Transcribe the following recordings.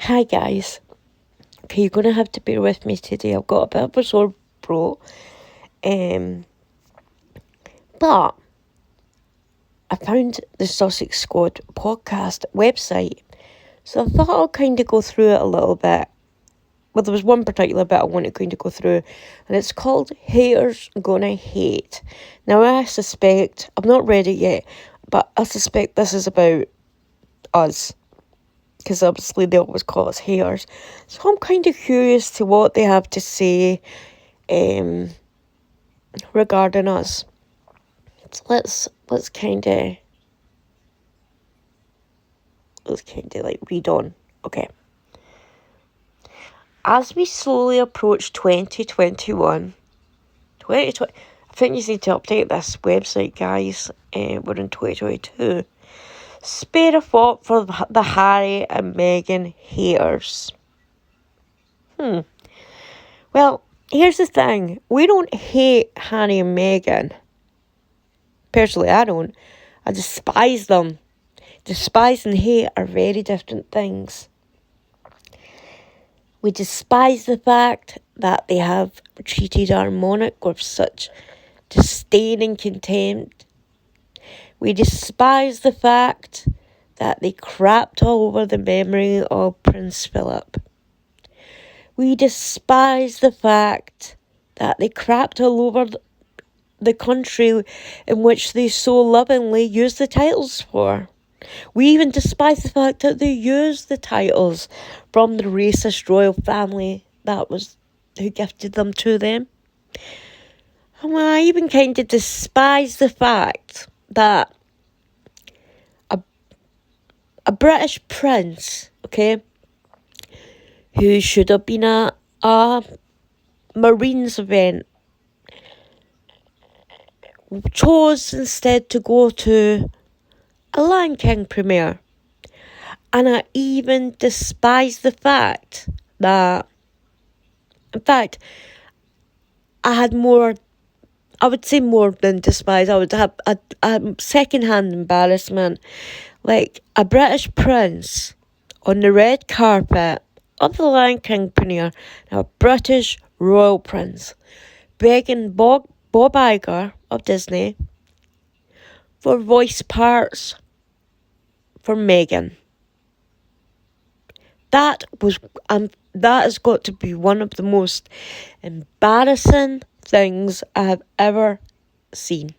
Hi guys. Okay, you're gonna have to bear with me today. I've got a bit of a sore throat. But I found the Sussex Squad podcast website. So I thought I'll kind of go through it a little bit. Well, there was one particular bit I want to kind of go through, and it's called Haters Gonna Hate. Now I suspect, I've not read it yet, but I suspect this is about us. Because obviously they always call us haters. So I'm kind of curious to what they have to say regarding us. So let's kind of like read on. Okay. As we slowly approach 2021, I think you need to update this website, guys. We're in 2022. Spare a thought for the Harry and Meghan haters. Well, here's the thing. We don't hate Harry and Meghan. Personally, I don't. I despise them. Despise and hate are very different things. We despise the fact that they have treated our monarch with such disdain and contempt. We despise the fact that they crapped all over the memory of Prince Philip. We despise the fact that they crapped all over the country in which they so lovingly used the titles for. We even despise the fact that they used the titles from the racist royal family who gifted them to them. And I even kind of despise the fact that a British prince, okay, who should have been at a Marines event, chose instead to go to a Lion King premiere. And I even despise the fact that, in fact, I would say more than despise, I would have a second-hand embarrassment. Like a British prince on the red carpet of the Lion King premiere, a British royal prince, begging Bob Iger of Disney for voice parts for Meghan. That has got to be one of the most embarrassing things I have ever seen.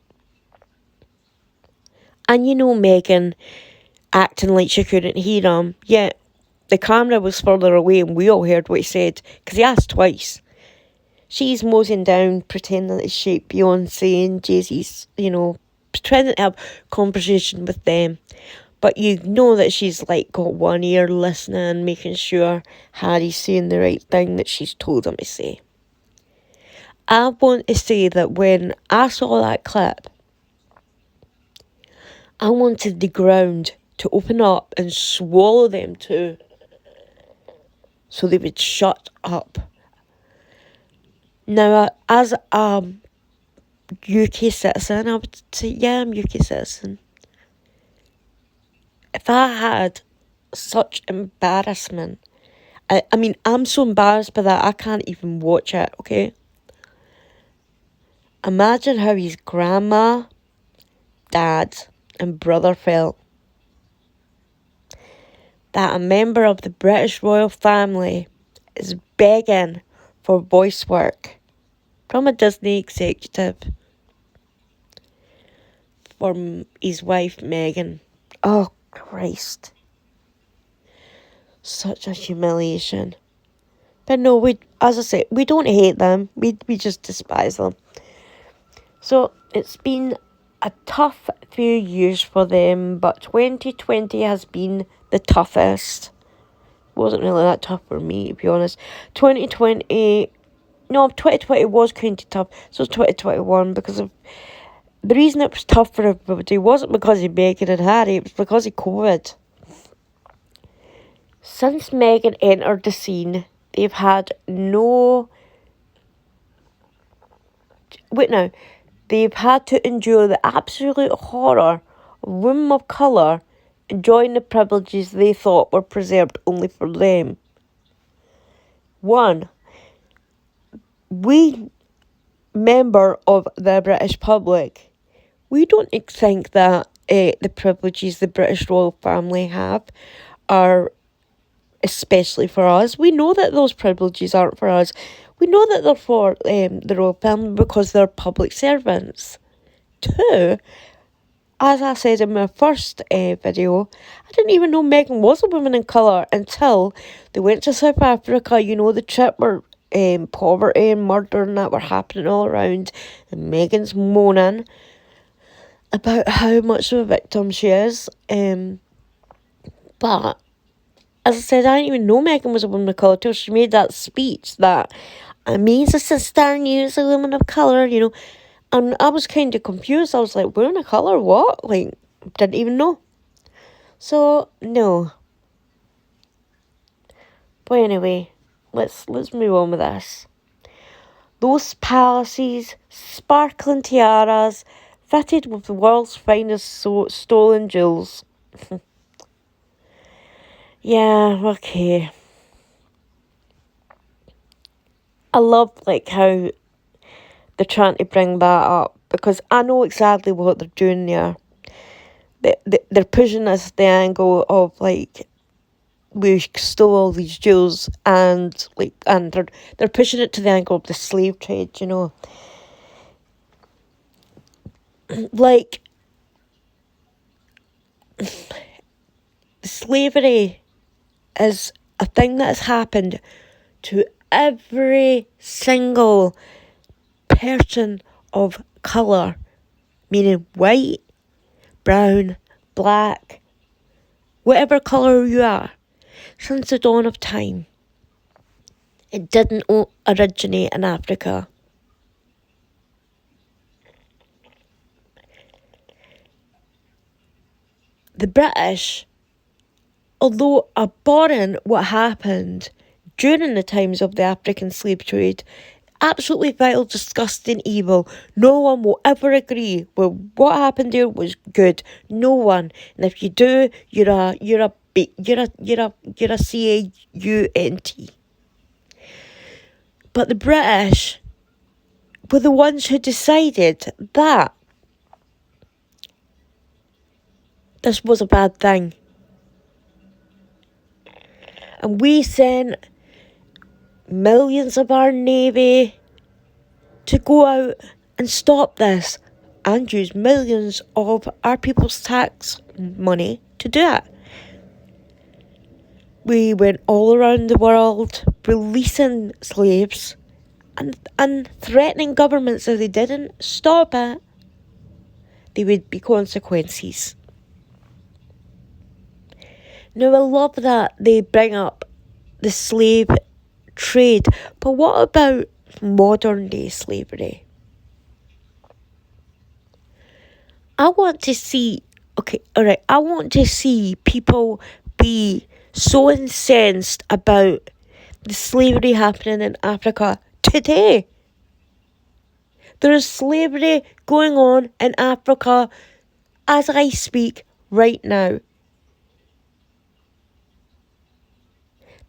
And you know Meghan acting like she couldn't hear him, yet the camera was further away and we all heard what he said, because he asked twice. She's moseying down, pretending that she's Beyonce and Jay-Z's, pretending to have conversation with them. But you know that she's got one ear listening, making sure Harry's saying the right thing that she's told him to say. I want to say that when I saw that clip, I wanted the ground to open up and swallow them too, so they would shut up. Now, as a UK citizen, I would say, yeah, I'm UK citizen. If I had such embarrassment, I mean, I'm so embarrassed by that, I can't even watch it, okay? Imagine how his grandma, dad, and brother felt. That a member of the British royal family is begging for voice work from a Disney executive for his wife, Meghan. Oh, Christ. Such a humiliation. But no, as I say, we don't hate them. We just despise them. So, it's been a tough few years for them, but 2020 has been the toughest. Wasn't really that tough for me, to be honest. 2020 was kind of tough. So 2021, because of the reason it was tough for everybody wasn't because of Meghan and Harry, it was because of COVID. Since Meghan entered the scene, they've had they've had to endure the absolute horror of women of colour enjoying the privileges they thought were preserved only for them. One, we, member of the British public, we don't think that the privileges the British royal family have are especially for us. We know that those privileges aren't for us. We know that they're for the royal family because they're public servants. Two, as I said in my first video, I didn't even know Meghan was a woman in colour until they went to South Africa. You know, the trip where poverty and murder and that were happening all around, and Meghan's moaning about how much of a victim she is. But, as I said, I didn't even know Meghan was a woman of colour till she made that speech that means a sister news a woman of colour, you know. And I was kind of confused. I was like, woman of colour, what? Like, didn't even know. So, no. But anyway, let's move on with this. Those palaces, sparkling tiaras, fitted with the world's finest stolen jewels. Yeah, okay. I love, like, how they're trying to bring that up, because I know exactly what they're doing there. They're pushing us the angle of, like, we stole all these jewels, and they're pushing it to the angle of the slave trade, you know. Like, slavery is a thing that has happened to every single person of colour, meaning white, brown, black, whatever colour you are, since the dawn of time. It didn't originate in Africa. The British, although abhorrent what happened during the times of the African slave trade, absolutely vile, disgusting, evil. No one will ever agree with what happened there was good. No one. And if you do, you're a CAUNT. But the British were the ones who decided that this was a bad thing. And we sent millions of our navy to go out and stop this, and use millions of our people's tax money to do it. We went all around the world releasing slaves and threatening governments if they didn't stop it, there would be consequences. Now, I love that they bring up the slave trade, but what about modern day slavery? I want to see people be so incensed about the slavery happening in Africa today. There is slavery going on in Africa as I speak right now.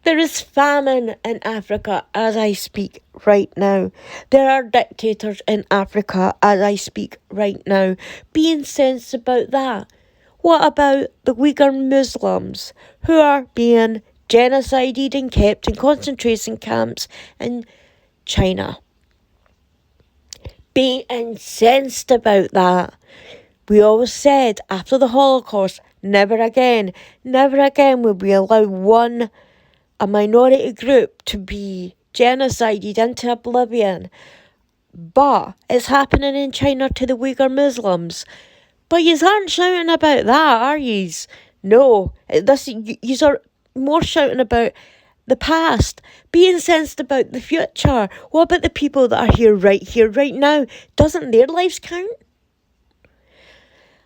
There is famine in Africa as I speak right now. There are dictators in Africa as I speak right now. Be incensed about that. What about the Uyghur Muslims who are being genocided and kept in concentration camps in China? Be incensed about that. We always said after the Holocaust, never again will we allow a minority group to be genocided into oblivion. But it's happening in China to the Uyghur Muslims. But yous aren't shouting about that, are yous? No, yous are more shouting about the past. Be incensed about the future. What about the people that are here, right now? Doesn't their lives count?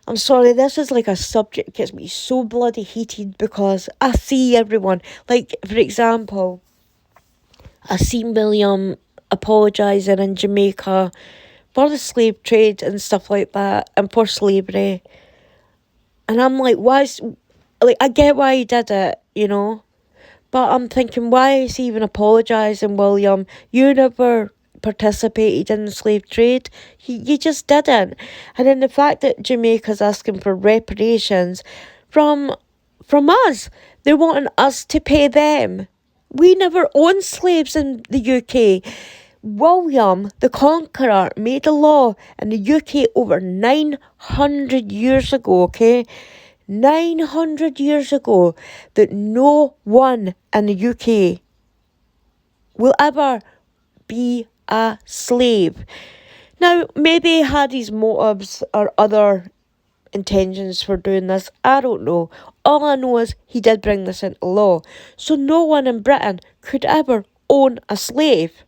I'm sorry, this is like a subject that gets me so bloody heated because I see everyone. Like, for example, I seen William apologising in Jamaica for the slave trade and stuff like that, and for slavery. And I'm like, like, I get why he did it, you know, but I'm thinking, why is he even apologising, William? You never participated in the slave trade. You just didn't. And then the fact that Jamaica's asking for reparations from us, they're wanting us to pay them. We never owned slaves in the UK. William the Conqueror made a law in the UK over 900 years ago, okay? 900 years ago, that no one in the UK will ever be a slave. Now, maybe he had his motives or other intentions for doing this. I don't know. All I know is he did bring this into law. So no one in Britain could ever own a slave.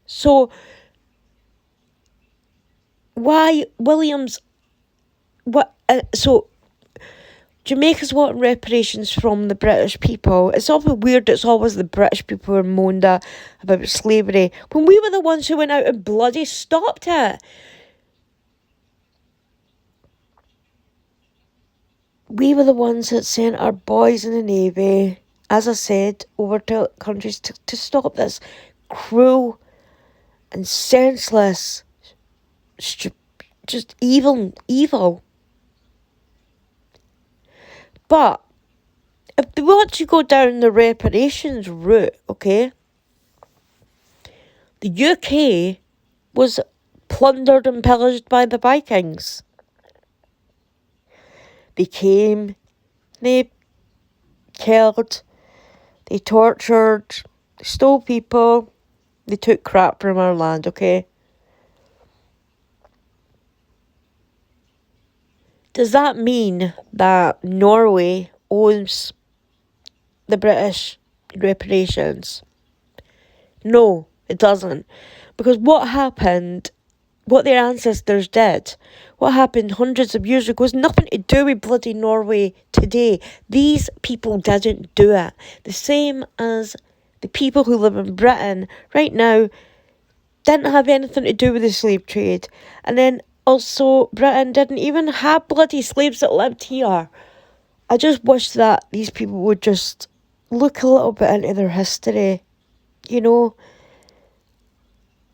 So why Williams? What? So Jamaica's wanting reparations from the British people. It's often weird. It's always the British people who are moaned at about slavery when we were the ones who went out and bloody stopped it. We were the ones that sent our boys in the Navy, as I said, over to countries to stop this cruel and senseless, just evil. But if they want to go down the reparations route, okay, the UK was plundered and pillaged by the Vikings. They came, they killed, they tortured, they stole people, they took crap from our land, okay? Does that mean that Norway owns the British reparations? No, it doesn't. Because what happened, what their ancestors did, what happened hundreds of years ago has nothing to do with bloody Norway today. These people didn't do it. The same as the people who live in Britain right now didn't have anything to do with the slave trade. And then also Britain didn't even have bloody slaves that lived here. I just wish that these people would just look a little bit into their history. You know,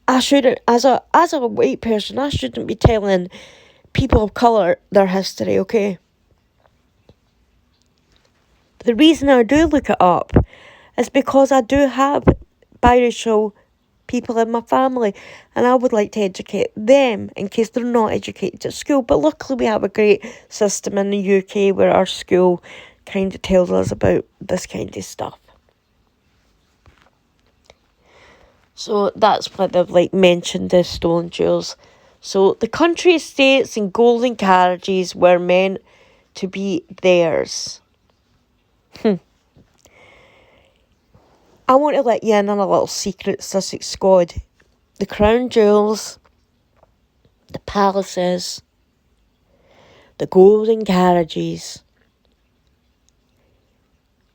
I shouldn't, as a white person, I shouldn't be telling people of colour their history, okay? The reason I do look it up is because I do have biracial people in my family, and I would like to educate them in case they're not educated at school. But luckily we have a great system in the UK where our school kind of tells us about this kind of stuff. So that's why they've mentioned the stolen jewels. So the country estates and golden carriages were meant to be theirs. I want to let you in on a little secret, Sussex squad. The crown jewels, the palaces, the golden carriages,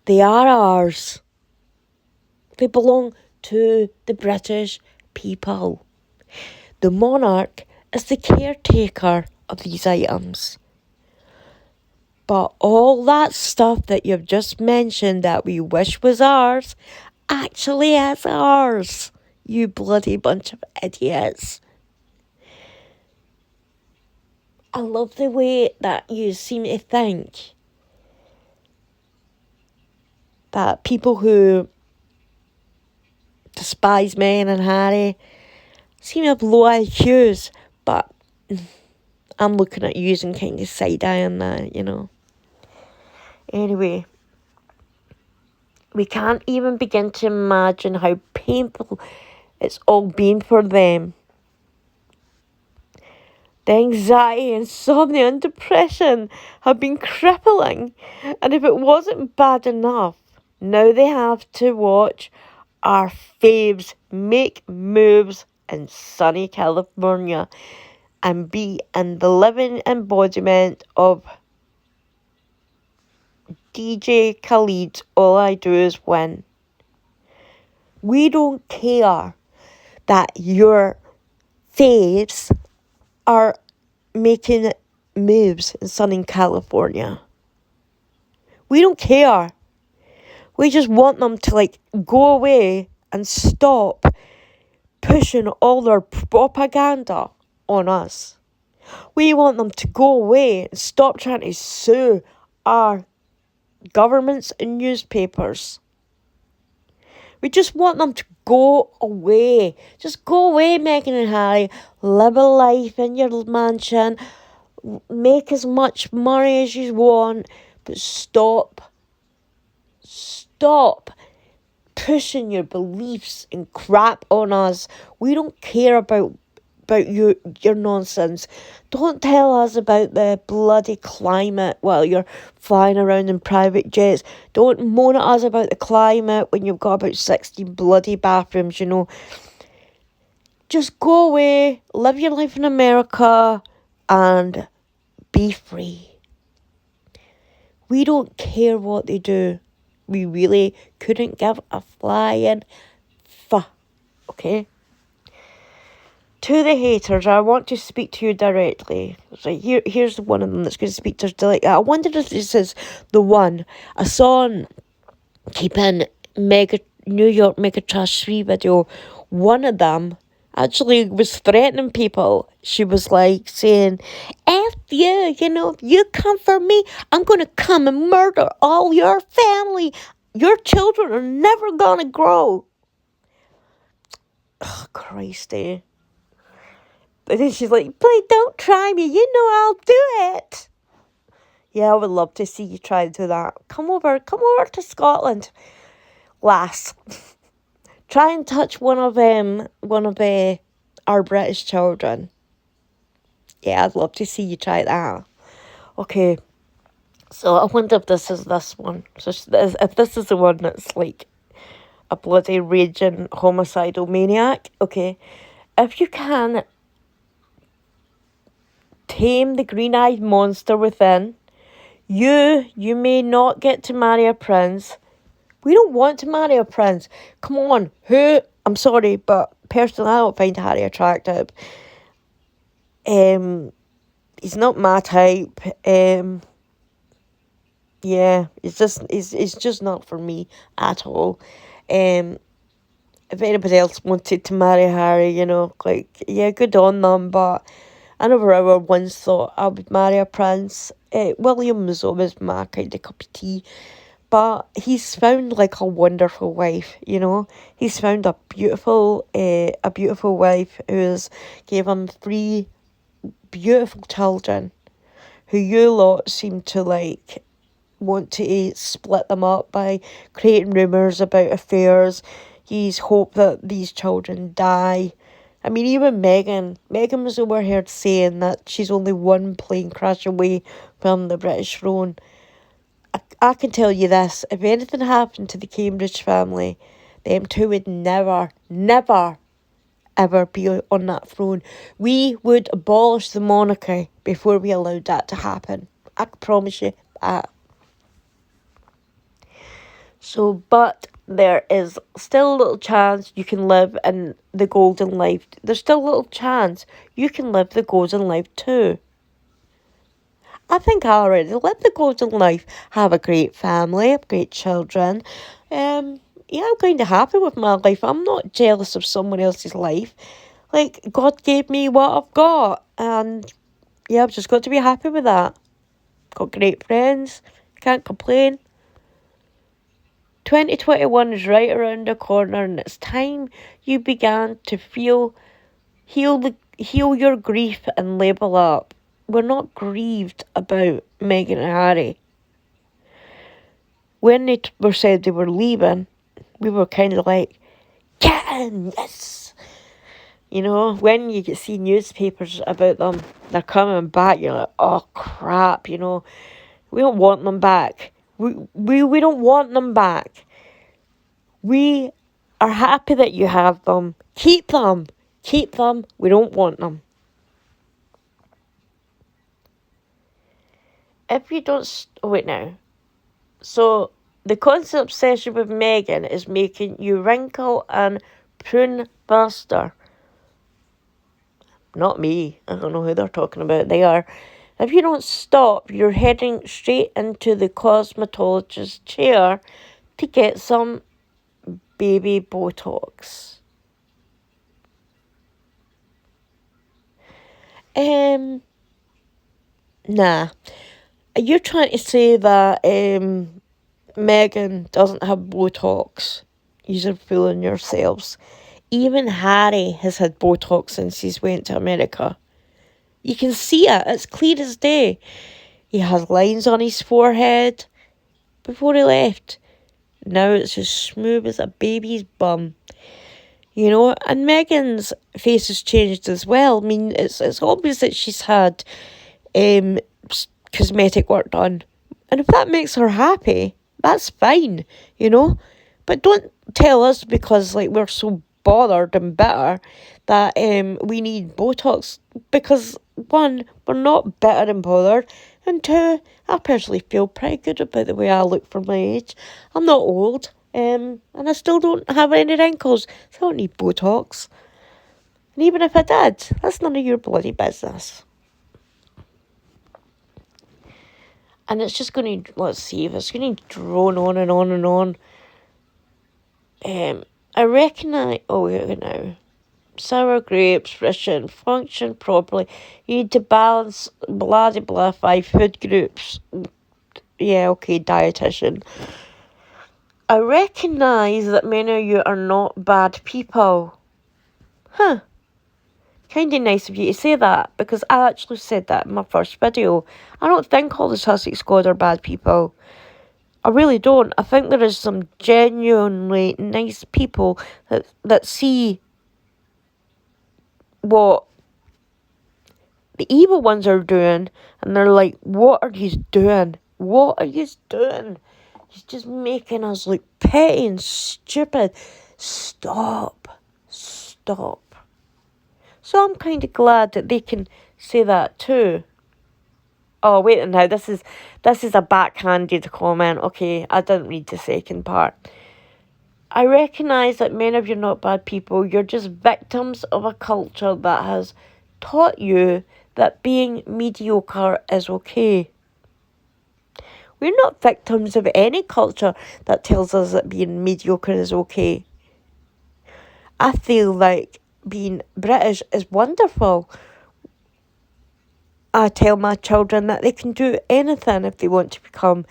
they are ours. They belong to the British people. The monarch is the caretaker of these items. But all that stuff that you've just mentioned that we wish was ours, actually is ours. You bloody bunch of idiots. I love the way that you seem to think that people who despise Meghan and Harry seem to have low IQs, but I'm looking at you and kind of side-eye on that, you know. Anyway, we can't even begin to imagine how painful it's all been for them. The anxiety, insomnia and depression have been crippling. And if it wasn't bad enough, now they have to watch our faves make moves in sunny California and be in the living embodiment of DJ Khaled's All I Do Is Win. We don't care that your faves are making moves in sunny California. We don't care. We just want them to go away and stop pushing all their propaganda on us. We want them to go away and stop trying to sue our governments and newspapers. We just want them to go away. Just go away, Meghan and Harry. Live a life in your mansion. Make as much money as you want. But stop pushing your beliefs and crap on us. We don't care about your nonsense. Don't tell us about the bloody climate while you're flying around in private jets. Don't moan at us about the climate when you've got about 60 bloody bathrooms, Just go away, live your life in America, and be free. We don't care what they do. We really couldn't give a flying fuck, okay? To the haters, I want to speak to you directly. So here's one of them that's going to speak to us directly. I wonder if this is the one. I saw on Keeping New York Mega Trash 3 video, one of them actually was threatening people. She was saying, F you, if you come for me, I'm going to come and murder all your family. Your children are never going to grow. Oh, Christy. And then she's like, please don't try me. I'll do it. Yeah, I would love to see you try to do that. Come over to Scotland, lass. Try and touch one of our British children. Yeah, I'd love to see you try that. Okay, so I wonder if this is this one. So if this is the one that's a bloody raging homicidal maniac. Okay, if you can tame the green-eyed monster within, you may not get to marry a prince. We don't want to marry a prince. Come on, I'm sorry, but personally I don't find Harry attractive. He's not my type. Yeah, it's just not for me at all. If anybody else wanted to marry Harry, yeah, good on them, but I never ever once thought I would marry a prince. William was always my kind of cup of tea, but he's found a wonderful wife, He's found a beautiful wife who's gave him 3 beautiful children, who you lot seem to want to split them up by creating rumours about affairs. He's hoped that these children die. I mean, even Meghan was overheard saying that she's only one plane crash away from the British throne. I can tell you this, if anything happened to the Cambridge family, them two would never, ever be on that throne. We would abolish the monarchy before we allowed that to happen. I can promise you that. So, but there is still a little chance you can live in the golden life. There's still a little chance you can live the golden life too. I think I already lived the golden life. Have a great family, have great children. Yeah, I'm kind of happy with my life. I'm not jealous of someone else's life. God gave me what I've got. And yeah, I've just got to be happy with that. Got great friends. Can't complain. 2021 is right around the corner, and it's time you began to heal your grief and label up. We're not grieved about Meghan and Harry. When they were said they were leaving, we were kind of like, yes! When you see newspapers about them, they're coming back, you're like, oh crap, we don't want them back. We don't want them back. We are happy that you have them. Keep them. We don't want them. If you don't... wait now. So, the constant obsession with Meghan is making you wrinkle and prune faster. Not me. I don't know who they're talking about. They are. If you don't stop, you're heading straight into the cosmetologist's chair to get some baby Botox. Nah. You're trying to say that Meghan doesn't have Botox. You're fooling yourselves. Even Harry has had Botox since he's went to America. You can see it. It's clear as day. He has lines on his forehead before he left. Now it's as smooth as a baby's bum. You know, and Meghan's face has changed as well. I mean, it's obvious that she's had cosmetic work done. And if that makes her happy, that's fine, you know. But don't tell us because, like, we're so bothered and bitter that we need Botox. Because, one, we're not bitter and bothered. And two, I personally feel pretty good about the way I look for my age. I'm not old. And I still don't have any wrinkles. So I don't need Botox. And even if I did, that's none of your bloody business. And it's just going to, let's see, if it's going to drone on and on and on. I reckon now. Sour grapes, Russian, function properly. You need to balance, blah, blah, blah, 5 food groups. Yeah, okay, dietitian. I recognise that many of you are not bad people. Huh. Kind of nice of you to say that, because I actually said that in my first video. I don't think all the Sussex squad are bad people. I really don't. I think there is some genuinely nice people that see what the evil ones are doing, and they're like, what are you doing? What are you doing? He's just making us look petty and stupid. Stop. So I'm kind of glad that they can say that too. Oh, wait now, this is a backhanded comment. Okay, I didn't read the second part. I recognise that many of you are not bad people. You're just victims of a culture that has taught you that being mediocre is okay. We're not victims of any culture that tells us that being mediocre is okay. I feel like being British is wonderful. I tell my children that they can do anything. If they want to become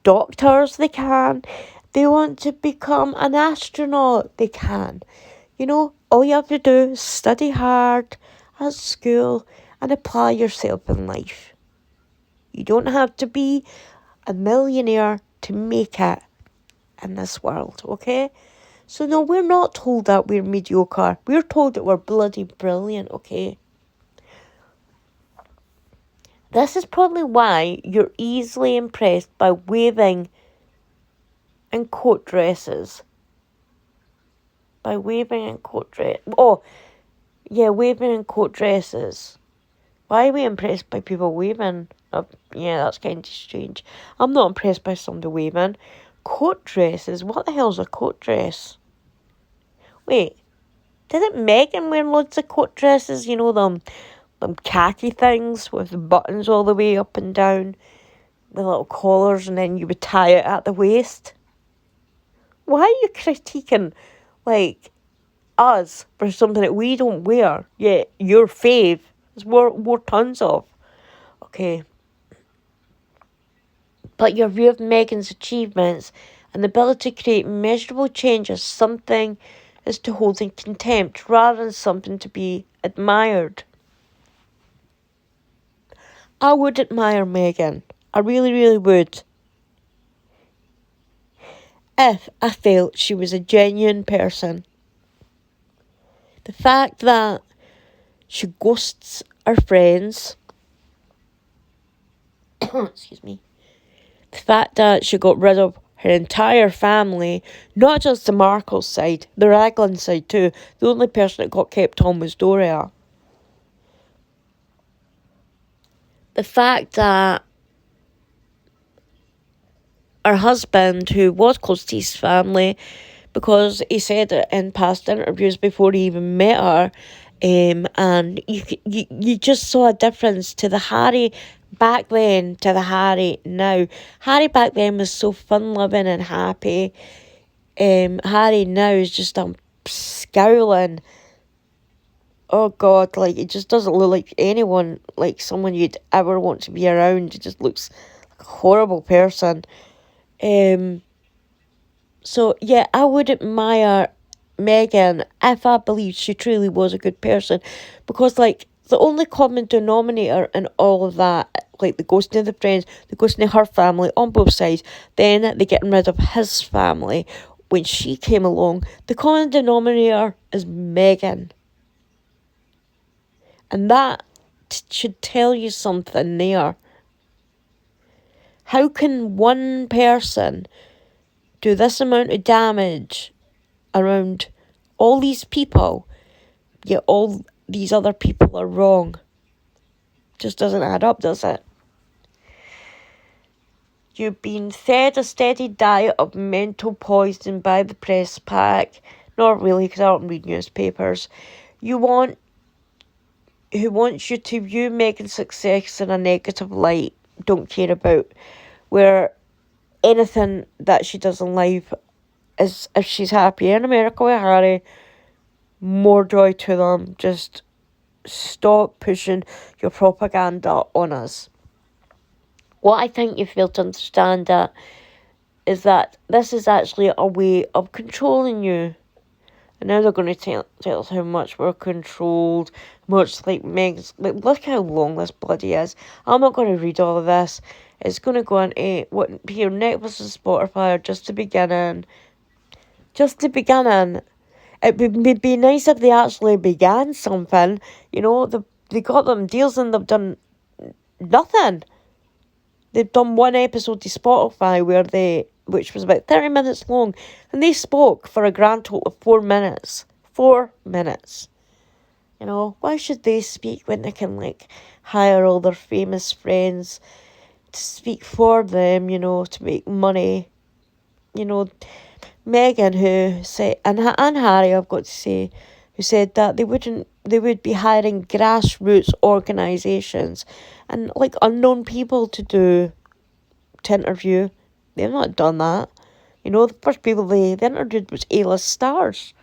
doctors, they can. If they want to become an astronaut, they can. You know, all you have to do is study hard at school and apply yourself in life. You don't have to be a millionaire to make it in this world, okay? So no, we're not told that we're mediocre. We're told that we're bloody brilliant, okay? This is probably why you're easily impressed by waving in coat dresses. Waving in coat dresses. Why are we impressed by people waving? Yeah, that's kind of strange. I'm not impressed by somebody waving. Coat dresses? What the hell's a coat dress? Wait, didn't Meghan wear loads of coat dresses? You know, them khaki things with the buttons all the way up and down, the little collars, and then you would tie it at the waist. Why are you critiquing, like, us for something that we don't wear, yet your fave is wore tons of? Okay. But your view of Meghan's achievements and the ability to create measurable change as something is to hold in contempt rather than something to be admired. I would admire Meghan. I really, really would. If I felt she was a genuine person. The fact that she ghosts her friends. Excuse me. The fact that she got rid of her entire family, not just the Markle side, the Raglan side too. The only person that got kept on was Doria. The fact that her husband, who was close to his family, because he said it in past interviews before he even met her, and you just saw a difference to the Harry back then to the Harry now. Harry back then was so fun-loving and happy. Harry now is just scowling. Oh God, like, it just doesn't look like anyone, like someone you'd ever want to be around. It just looks like a horrible person. So yeah, I would admire Meghan if I believed she truly was a good person, because like the only common denominator in all of that, like the ghosting of the friends, the ghosting of her family on both sides, then the getting rid of his family when she came along, the common denominator is Meghan. And that should tell you something there. How can one person do this amount of damage around all these people, yet all these other people are wrong? Just doesn't add up, does it? You've been fed a steady diet of mental poison by the press pack. Not really, because I don't read newspapers. Who wants you to view Meghan's success in a negative light. Don't care about where anything that she does in life is. If she's happy in America with Harry, more joy to them. Just stop pushing your propaganda on us. What I think you fail to understand that is that this is actually a way of controlling you. And now they're going to tell us how much we're controlled, much like Meg's. Like, look how long this bloody is. I'm not going to read all of this. It's going to go into what your Netflix and Spotify are just to begin in. Just to begin in. It would be nice if they actually began something. You know, they got them deals and they've done nothing. They've done one episode to Spotify which was about 30 minutes long, and they spoke for a grand total of 4 minutes. 4 minutes. You know, why should they speak when they can, like, hire all their famous friends to speak for them, you know, to make money? You know, Meghan, who said, and Harry, I've got to say, who said that they would be hiring grassroots organisations and, like, unknown people to interview. They've not done that. You know, the first people they interviewed was A-list stars.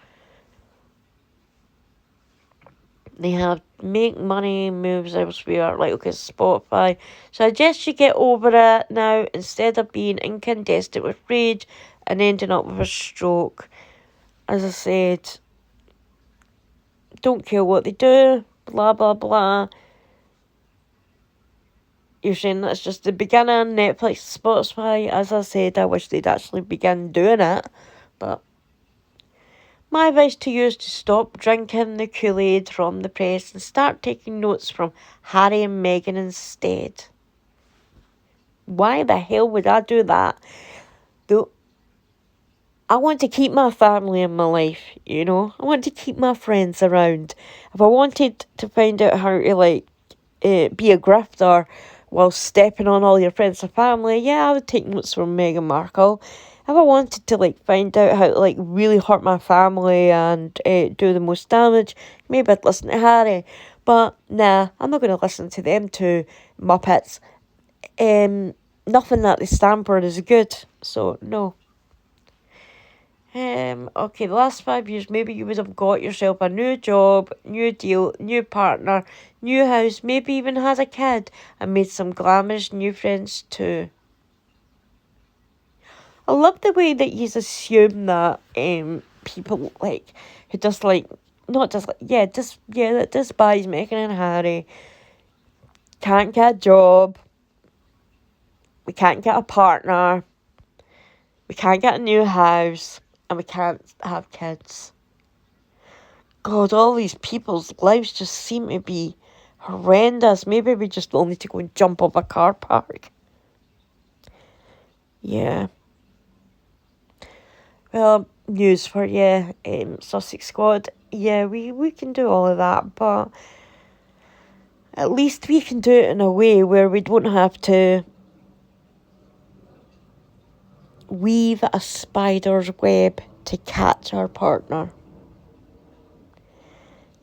They have make money moves elsewhere, like, okay, Spotify. So I suggest you get over it now, instead of being incandescent with rage and ending up with a stroke. As I said, don't care what they do, blah, blah, blah. You're saying that's just the beginning, Netflix, Spotify. As I said, I wish they'd actually begin doing it. But my advice to you is to stop drinking the Kool-Aid from the press and start taking notes from Harry and Meghan instead. Why the hell would I do that? Though I want to keep my family in my life, you know. I want to keep my friends around. If I wanted to find out how to, like, be a grifter while stepping on all your friends and family, yeah, I would take notes from Meghan Markle. If I wanted to, like, find out how to, like, really hurt my family and do the most damage, maybe I'd listen to Harry. But nah, I'm not going to listen to them two Muppets. Nothing that they stand for is good, so no. Okay, the last 5 years, maybe you would have got yourself a new job, new deal, new partner, new house, maybe even had a kid, and made some glamorous new friends too. I love the way that he's assumed that people, like, who just, like, not just, like, that despise Meghan and Harry, can't get a job, we can't get a partner, we can't get a new house, and we can't have kids. God, all these people's lives just seem to be horrendous. Maybe we just all need to go and jump off a car park. Yeah. Well, news for you, Sussex squad. Yeah, we can do all of that, but at least we can do it in a way where we don't have to weave a spider's web to catch our partner.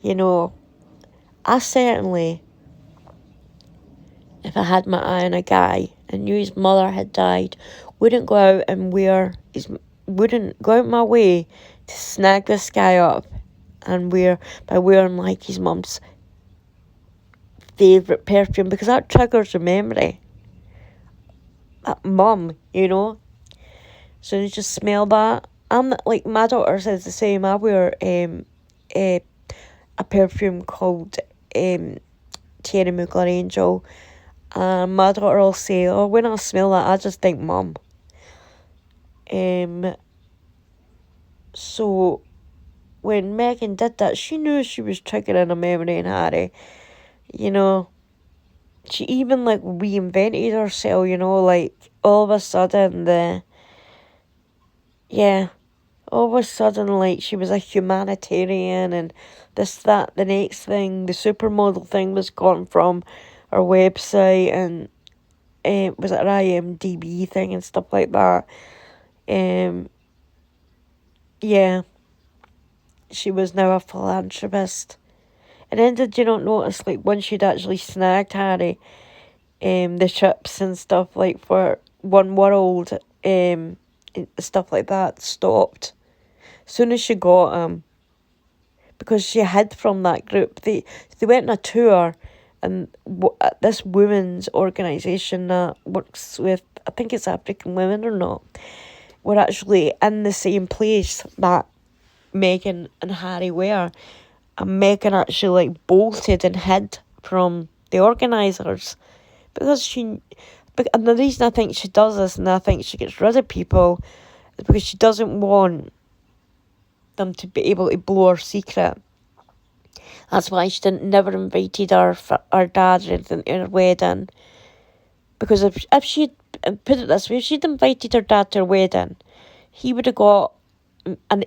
You know, I certainly if I had my eye on a guy and knew his mother had died, wouldn't go out and wouldn't go out my way to snag this guy up and by wearing like his mum's favourite perfume, because that triggers a memory. That mum, you know. So you just smell that. Like my daughter says the same. I wear a perfume called Cherry Mugler Angel, and my daughter will say, "Oh, when I smell that, I just think mum." So when Meghan did that, she knew she was triggering a memory in Harry. You know, she even like reinvented herself. You know, like all of a sudden all of a sudden, like, she was a humanitarian and this, that, the next thing. The supermodel thing was gone from her website, and was it her IMDb thing and stuff like that. She was now a philanthropist. And then did you not notice, like, once she'd actually snagged Harry, the chips and stuff, like, for One World, stuff like that, stopped. As soon as she got him, because she hid from that group. They went on a tour, and this women's organisation that works with, I think it's African women or not, were actually in the same place that Meghan and Harry were. And Meghan actually like bolted and hid from the organisers because and the reason I think she does this, and I think she gets rid of people, is because she doesn't want them to be able to blow her secret. That's why she never invited her dad or anything to her wedding. Because if she'd, put it this way, if she'd invited her dad to her wedding, he would have got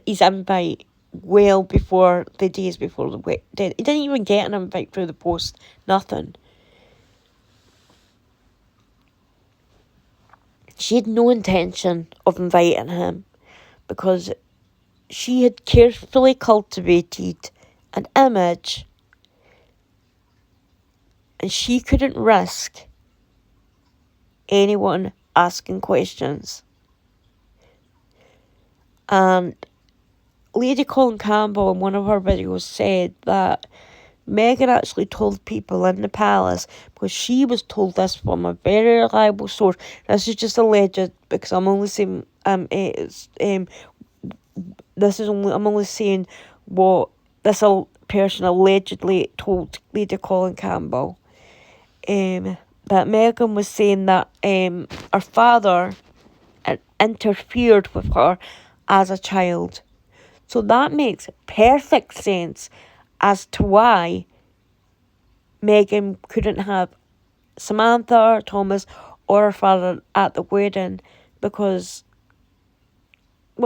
his invite well before the days before the wedding. He didn't even get an invite through the post. Nothing. She had no intention of inviting him because she had carefully cultivated an image, and she couldn't risk anyone asking questions. And Lady Colin Campbell in one of her videos said that Meghan actually told people in the palace, because she was told this from a very reliable source. This is just alleged, because I'm only saying I'm only saying what this person allegedly told Lady Colin Campbell. That Meghan was saying that her father interfered with her as a child. So that makes perfect sense as to why Meghan couldn't have Samantha or Thomas or her father at the wedding, because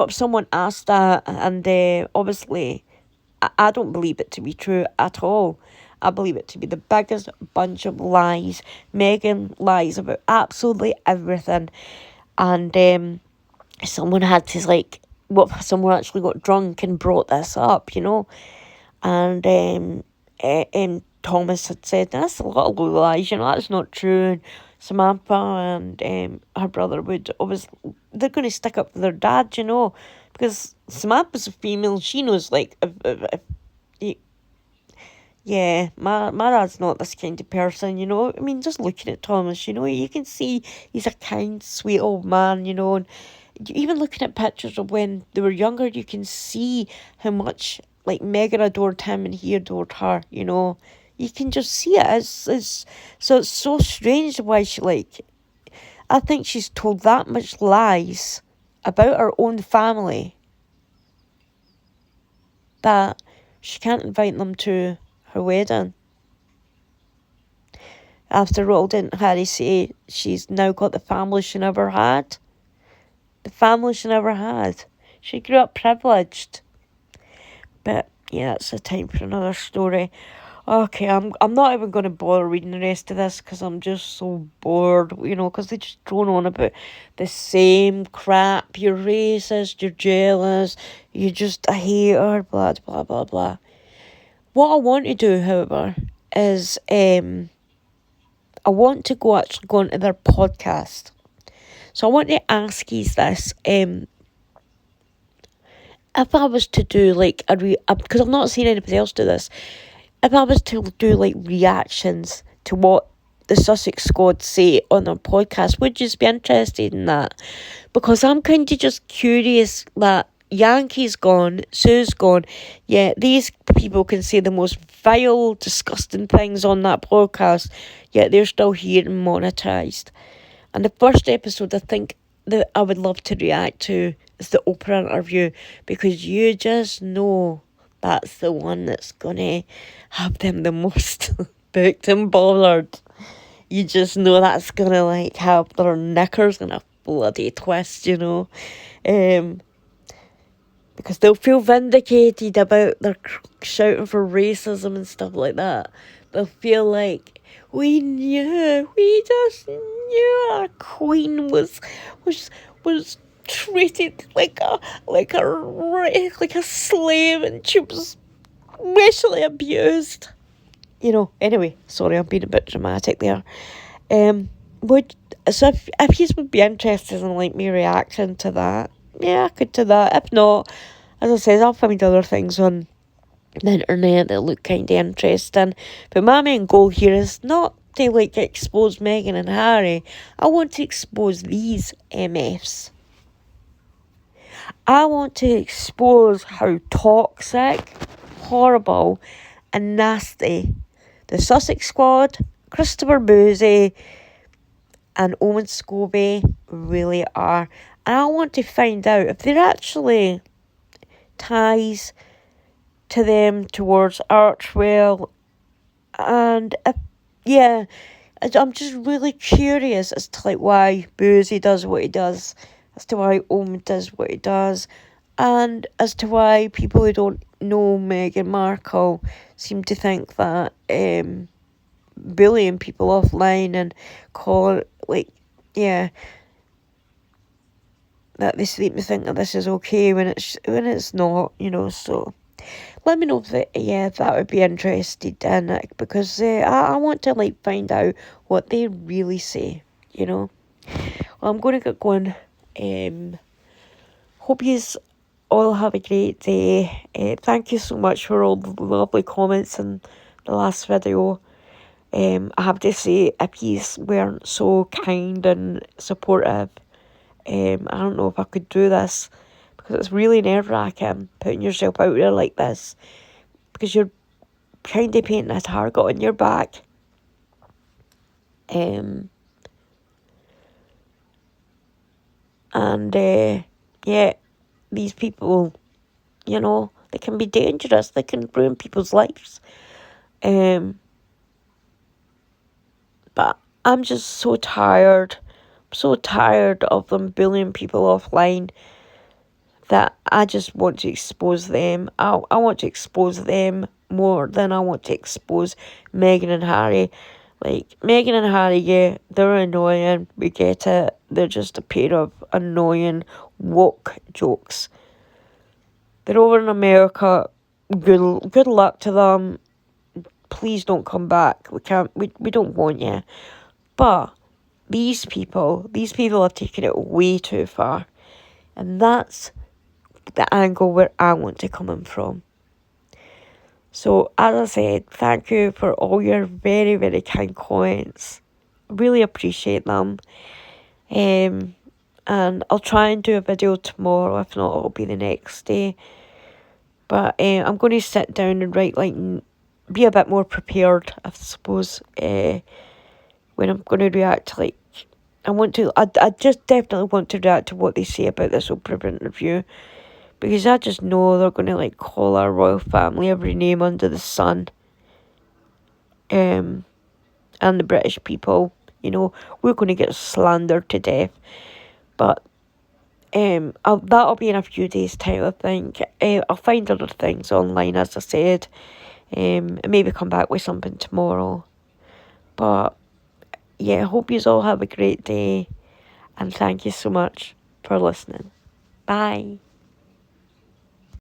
someone asked that, and obviously I don't believe it to be true at all. I believe it to be the biggest bunch of lies. Meghan lies about absolutely everything, and someone had to someone actually got drunk and brought this up, you know, and Thomas had said, that's a lot of lies, you know, that's not true. And Samantha and her brother would obviously, they're going to stick up for their dad, you know, because Samantha's a female. She knows, like, my dad's not this kind of person, you know. I mean, just looking at Thomas, you know, you can see he's a kind, sweet old man, you know. And even looking at pictures of when they were younger, you can see how much, like, Meghan adored him and he adored her, you know. You can just see it. It's so strange why she, like, I think she's told that much lies about her own family that she can't invite them to her wedding. After all, didn't Harry say she's now got the family she never had? The family she never had. She grew up privileged. But yeah, it's a time for another story. Okay, I'm not even going to bother reading the rest of this because I'm just so bored, you know, because they just drone on about the same crap. You're racist, you're jealous, you're just a hater, blah, blah, blah, blah. What I want to do, however, is I want to actually go into their podcast. So I want to ask you this. If I was to do like because I've not seen anybody else do this, if I was to do like reactions to what the Sussex squad say on their podcast, would you be interested in that? Because I'm kind of just curious that Yankee's gone, Sue's gone, yeah, these people can say the most vile, disgusting things on that podcast, yet they're still here and monetised. And the first episode I think that I would love to react to is the Oprah interview, because you just know that's the one that's gonna have them the most booked and bothered. You just know that's gonna like have their knickers in a bloody twist, you know. Because they'll feel vindicated about their shouting for racism and stuff like that. They'll feel like we just knew our queen was treated like a slave, and she was racially abused. You know. Anyway, sorry, I'm being a bit dramatic there. If you would be interested in like me reacting to that, yeah, I could do that. If not, as I said, I'll find other things on the internet that look kind of interesting. But my main goal here is not to like expose Meghan and Harry. I want to expose these MFs. I want to expose how toxic, horrible, and nasty the Sussex squad, Christopher Bouzy, and Owen Scobie really are. And I want to find out if there are actually ties to them towards Archwell. And I'm just really curious as to like why Bouzy does what he does, as to why Owen does what he does, and as to why people who don't know Meghan Markle seem to think that bullying people offline and call it that they seem to think that this is okay when it's not, you know. So let me know if that would be interested in it, because I want to like find out what they really say, you know. Well, I'm going to get going. Hope you all have a great day. Thank you so much for all the lovely comments in the last video. I have to say, if you weren't so kind and supportive, I don't know if I could do this, because it's really nerve-wracking putting yourself out there like this, because you're kind of painting a target on your back. These people, you know, they can be dangerous. They can ruin people's lives. But I'm just so tired. I'm so tired of them bullying people offline that I just want to expose them. I want to expose them more than I want to expose Meghan and Harry. Like, Meghan and Harry, yeah, they're annoying. We get it. They're just a pair of annoying woke jokes. They're over in America. Good luck to them. Please don't come back. We don't want you. But these people have taken it way too far. And that's the angle where I want to come in from. So, as I said, thank you for all your very, very kind comments. Really appreciate them. And I'll try and do a video tomorrow. If not, it'll be the next day. But I'm going to sit down and write, like, be a bit more prepared, I suppose, when I'm going to react to, like, I just definitely want to react to what they say about this Oprah interview. Because I just know they're going to, like, call our royal family every name under the sun. And the British people, you know, we're going to get slandered to death. But that'll be in a few days' time, I think. I'll find other things online, as I said. And maybe come back with something tomorrow. But, yeah, I hope you all have a great day. And thank you so much for listening. Bye.